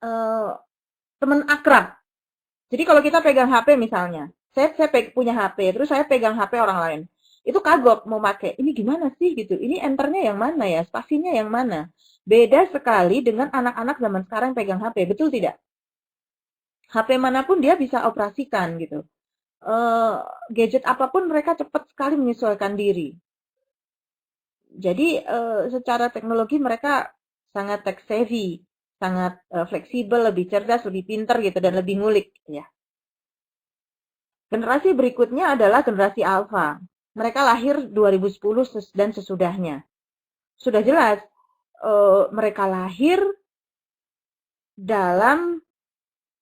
eee, teman akrab. Jadi kalau kita pegang HP misalnya, punya HP, terus saya pegang HP orang lain, itu kagok mau pakai, ini gimana sih gitu, ini enternya yang mana ya, spasinya yang mana. Beda sekali dengan anak-anak zaman sekarang yang pegang HP, betul tidak? HP manapun dia bisa operasikan gitu. Eh, Gadget apapun mereka cepat sekali menyesuaikan diri. Jadi secara teknologi mereka sangat tech savvy, sangat fleksibel, lebih cerdas, lebih pinter gitu dan lebih ngulik ya. Generasi berikutnya adalah generasi alpha. Mereka lahir 2010 dan sesudahnya. Sudah jelas mereka lahir dalam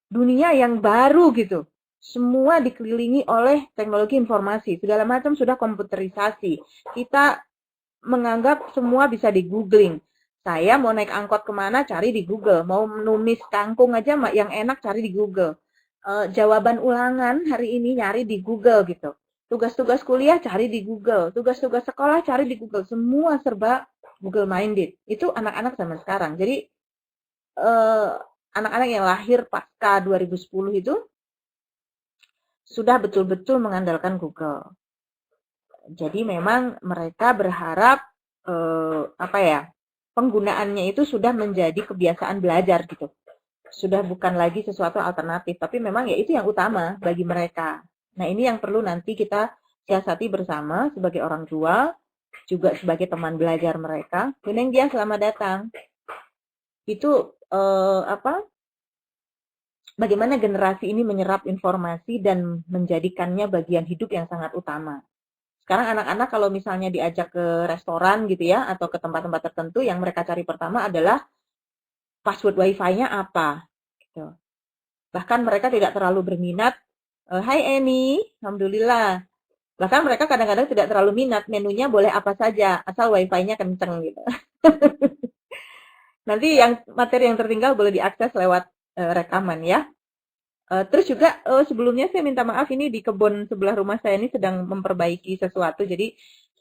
dunia yang baru gitu. Semua dikelilingi oleh teknologi informasi, segala macam sudah komputerisasi. Kita menganggap semua bisa di googling. Saya mau naik angkot kemana, cari di Google. Mau numis kangkung aja yang enak, cari di Google. Jawaban ulangan hari ini nyari di Google gitu. Tugas-tugas kuliah cari di Google. Tugas-tugas sekolah cari di Google. Semua serba Google minded. Itu anak-anak zaman sekarang. Jadi anak-anak yang lahir pasca 2010 itu sudah betul-betul mengandalkan Google. Jadi memang mereka berharap apa ya, penggunaannya itu sudah menjadi kebiasaan belajar gitu. Sudah bukan lagi sesuatu alternatif, tapi memang ya itu yang utama bagi mereka. Nah, ini yang perlu nanti kita siasati bersama sebagai orang tua, juga sebagai teman belajar mereka. Kuneng dia selamat datang. Itu apa? Bagaimana generasi ini menyerap informasi dan menjadikannya bagian hidup yang sangat utama. Sekarang anak-anak kalau misalnya diajak ke restoran gitu ya, atau ke tempat-tempat tertentu, yang mereka cari pertama adalah password wifi-nya apa. Gitu. Bahkan mereka tidak terlalu berminat, hai Eni, Alhamdulillah. Bahkan mereka kadang-kadang tidak terlalu minat, menunya boleh apa saja, asal wifi-nya kenceng gitu. Nanti yang materi yang tertinggal boleh diakses lewat rekaman ya. Terus juga sebelumnya saya minta maaf, ini di kebun sebelah rumah saya ini sedang memperbaiki sesuatu, jadi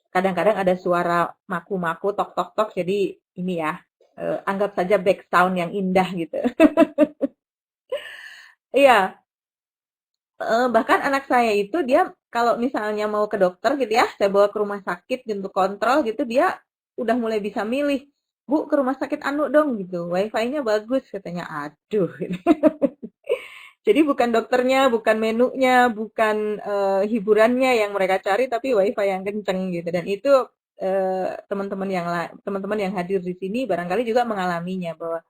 kadang-kadang ada suara maku-maku, tok-tok-tok, jadi ini ya, anggap saja back sound yang indah gitu. Iya, bahkan anak saya itu dia kalau misalnya mau ke dokter gitu ya, saya bawa ke rumah sakit untuk kontrol gitu, dia udah mulai bisa milih, Bu ke rumah sakit anu dong gitu, wifi-nya bagus katanya, aduh. Jadi bukan dokternya, bukan menunya, bukan hiburannya yang mereka cari, tapi wifi yang kenceng gitu. Dan itu teman-teman yang hadir di sini barangkali juga mengalaminya, bahwa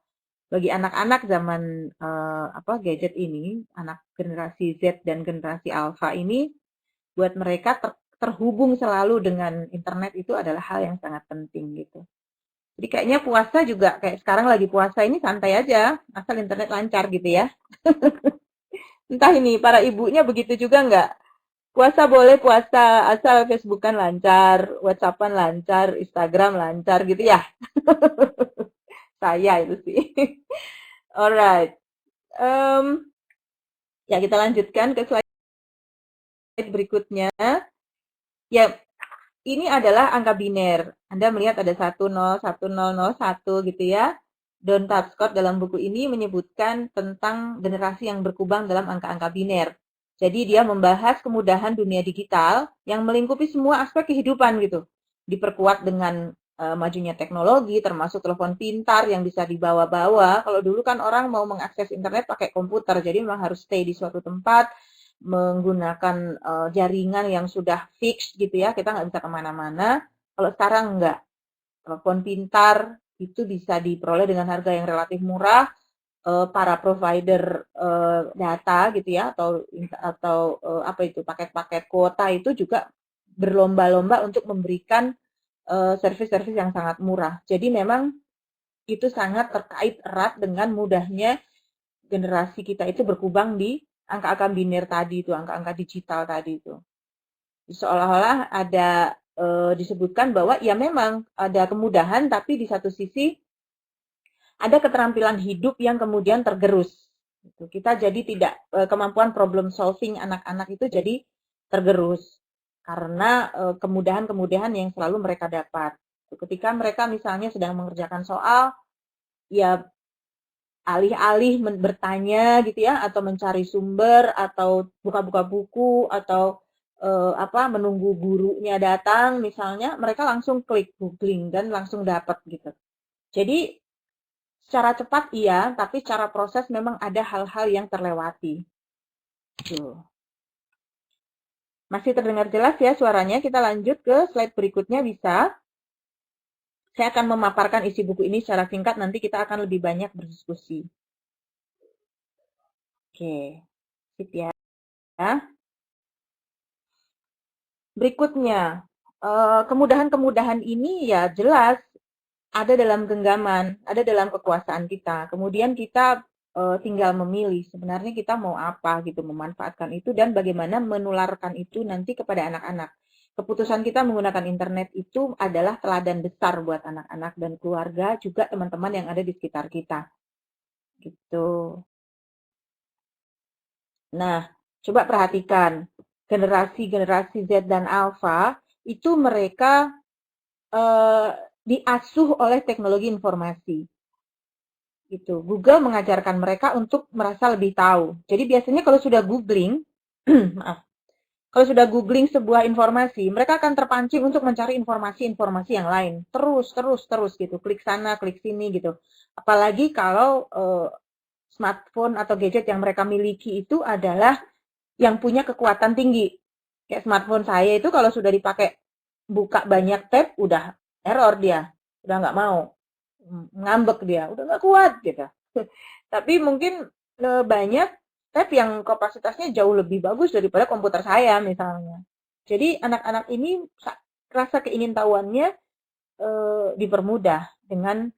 bagi anak-anak zaman apa gadget ini, anak generasi Z dan generasi Alpha ini, buat mereka terhubung selalu dengan internet itu adalah hal yang sangat penting gitu. Jadi kayaknya puasa juga kayak sekarang lagi puasa ini santai aja, asal internet lancar gitu ya. Entah ini para ibunya begitu juga nggak? Puasa boleh puasa, asal Facebookan lancar, WhatsAppan lancar, Instagram lancar gitu ya. Saya itu sih. Alright. Em, Ya kita lanjutkan ke slide berikutnya. Ya, ini adalah angka biner. Anda melihat ada 101001 gitu ya. Don Tapscott dalam buku ini menyebutkan tentang generasi yang berkembang dalam angka-angka biner. Jadi dia membahas kemudahan dunia digital yang melingkupi semua aspek kehidupan gitu. Diperkuat dengan majunya teknologi, termasuk telepon pintar yang bisa dibawa-bawa. Kalau dulu kan orang mau mengakses internet pakai komputer, jadi memang harus stay di suatu tempat, menggunakan jaringan yang sudah fix gitu ya, kita nggak bisa kemana-mana. Kalau sekarang nggak, telepon pintar itu bisa diperoleh dengan harga yang relatif murah. Para provider data gitu ya, atau apa itu, paket-paket kuota itu juga berlomba-lomba untuk memberikan service-service yang sangat murah. Jadi memang itu sangat terkait erat dengan mudahnya generasi kita itu berkembang di angka-angka biner tadi itu, angka-angka digital tadi itu. Seolah-olah ada disebutkan bahwa ya memang ada kemudahan, tapi di satu sisi ada keterampilan hidup yang kemudian tergerus. Kita jadi tidak, kemampuan problem solving anak-anak itu jadi tergerus karena kemudahan-kemudahan yang selalu mereka dapat. Ketika mereka misalnya sedang mengerjakan soal, ya alih-alih bertanya gitu ya, atau mencari sumber, atau buka-buka buku, atau menunggu gurunya datang misalnya, mereka langsung klik googling dan langsung dapat gitu. Jadi secara cepat iya, tapi cara proses memang ada hal-hal yang terlewati. Tuh. Masih terdengar jelas ya suaranya? Kita lanjut ke slide berikutnya bisa. Saya akan memaparkan isi buku ini secara singkat, nanti kita akan lebih banyak berdiskusi. Oke, sip ya. Berikutnya, kemudahan-kemudahan ini ya jelas ada dalam genggaman, ada dalam kekuasaan kita. Kemudian kita tinggal memilih sebenarnya kita mau apa gitu, memanfaatkan itu dan bagaimana menularkan itu nanti kepada anak-anak. Keputusan kita menggunakan internet itu adalah teladan besar buat anak-anak dan keluarga, juga teman-teman yang ada di sekitar kita. Gitu. Nah, coba perhatikan generasi-generasi Z dan Alpha itu mereka diasuh oleh teknologi informasi. Gitu. Google mengajarkan mereka untuk merasa lebih tahu. Jadi biasanya kalau sudah googling, maaf, kalau sudah googling sebuah informasi, mereka akan terpancing untuk mencari informasi-informasi yang lain. Terus gitu. Klik sana, klik sini gitu. Apalagi kalau smartphone atau gadget yang mereka miliki itu adalah yang punya kekuatan tinggi. Kayak smartphone saya itu kalau sudah dipakai buka banyak tab, udah error dia. Udah nggak mau. Ngambek dia. Udah nggak kuat gitu. Tapi mungkin banyak tab yang kapasitasnya jauh lebih bagus daripada komputer saya misalnya. Jadi anak-anak ini rasa keingintahuannya dipermudah dengan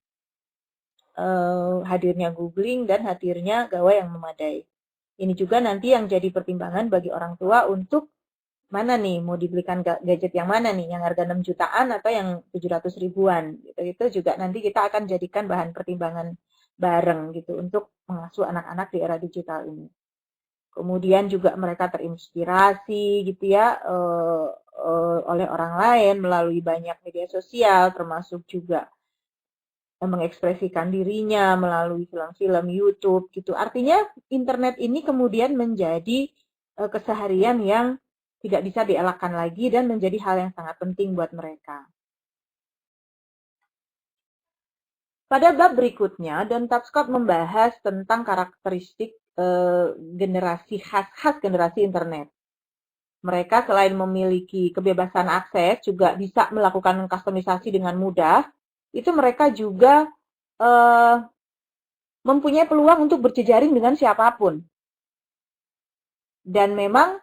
hadirnya googling dan hadirnya gawai yang memadai. Ini juga nanti yang jadi pertimbangan bagi orang tua untuk mana nih mau dibelikan gadget yang mana nih, yang harga 6 jutaan atau yang 700 ribuan gitu. Itu juga nanti kita akan jadikan bahan pertimbangan bareng gitu untuk mengasuh anak-anak di era digital ini. Kemudian juga mereka terinspirasi gitu ya oleh orang lain melalui banyak media sosial, termasuk juga mengekspresikan dirinya melalui film-film YouTube gitu. Artinya internet ini kemudian menjadi keseharian yang tidak bisa dielakkan lagi dan menjadi hal yang sangat penting buat mereka. Pada bab berikutnya, Don Tapscott membahas tentang karakteristik generasi khas generasi internet. Mereka selain memiliki kebebasan akses, juga bisa melakukan kustomisasi dengan mudah. Itu mereka juga mempunyai peluang untuk berjejaring dengan siapapun. Dan memang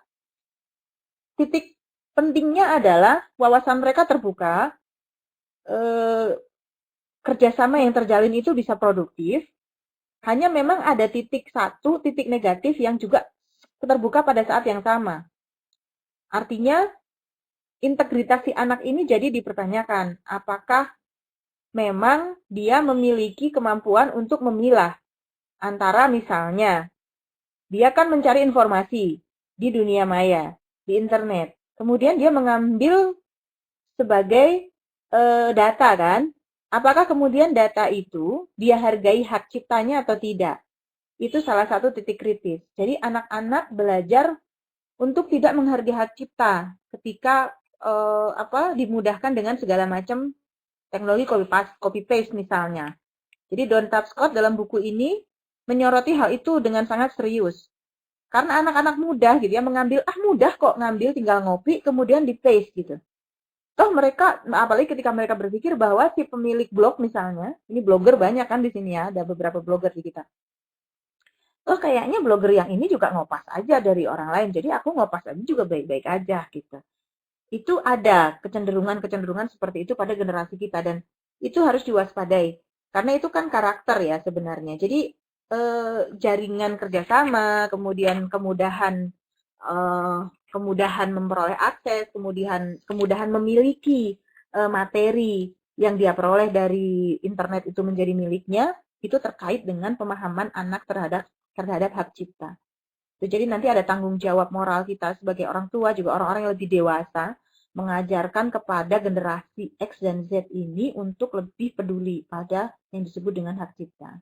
titik pentingnya adalah wawasan mereka terbuka, kerjasama yang terjalin itu bisa produktif, hanya memang ada titik negatif yang juga terbuka pada saat yang sama. Artinya, integritas si anak ini jadi dipertanyakan, apakah memang dia memiliki kemampuan untuk memilah antara misalnya, dia kan mencari informasi di dunia maya, di internet. Kemudian dia mengambil sebagai data kan, apakah kemudian data itu dia hargai hak ciptanya atau tidak? Itu salah satu titik kritis. Jadi anak-anak belajar untuk tidak menghargai hak cipta ketika dimudahkan dengan segala macam teknologi copy paste misalnya. Jadi Don Tapscott dalam buku ini menyoroti hal itu dengan sangat serius. Karena anak-anak mudah gitu ya mengambil, mudah kok ngambil tinggal ngopi kemudian di paste gitu. Toh mereka, apalagi ketika mereka berpikir bahwa si pemilik blog misalnya, ini blogger banyak kan di sini ya, ada beberapa blogger di kita. Toh kayaknya blogger yang ini juga ngopas aja dari orang lain, jadi aku ngopas aja juga baik-baik aja gitu. Itu ada kecenderungan-kecenderungan seperti itu pada generasi kita dan itu harus diwaspadai. Karena itu kan karakter ya sebenarnya. Jadi jaringan kerjasama, kemudian kemudahan memperoleh akses, kemudahan memiliki materi yang dia peroleh dari internet itu menjadi miliknya, itu terkait dengan pemahaman anak terhadap hak cipta. Jadi nanti ada tanggung jawab moral kita sebagai orang tua, juga orang-orang yang lebih dewasa, mengajarkan kepada generasi X dan Z ini untuk lebih peduli pada yang disebut dengan hak cipta.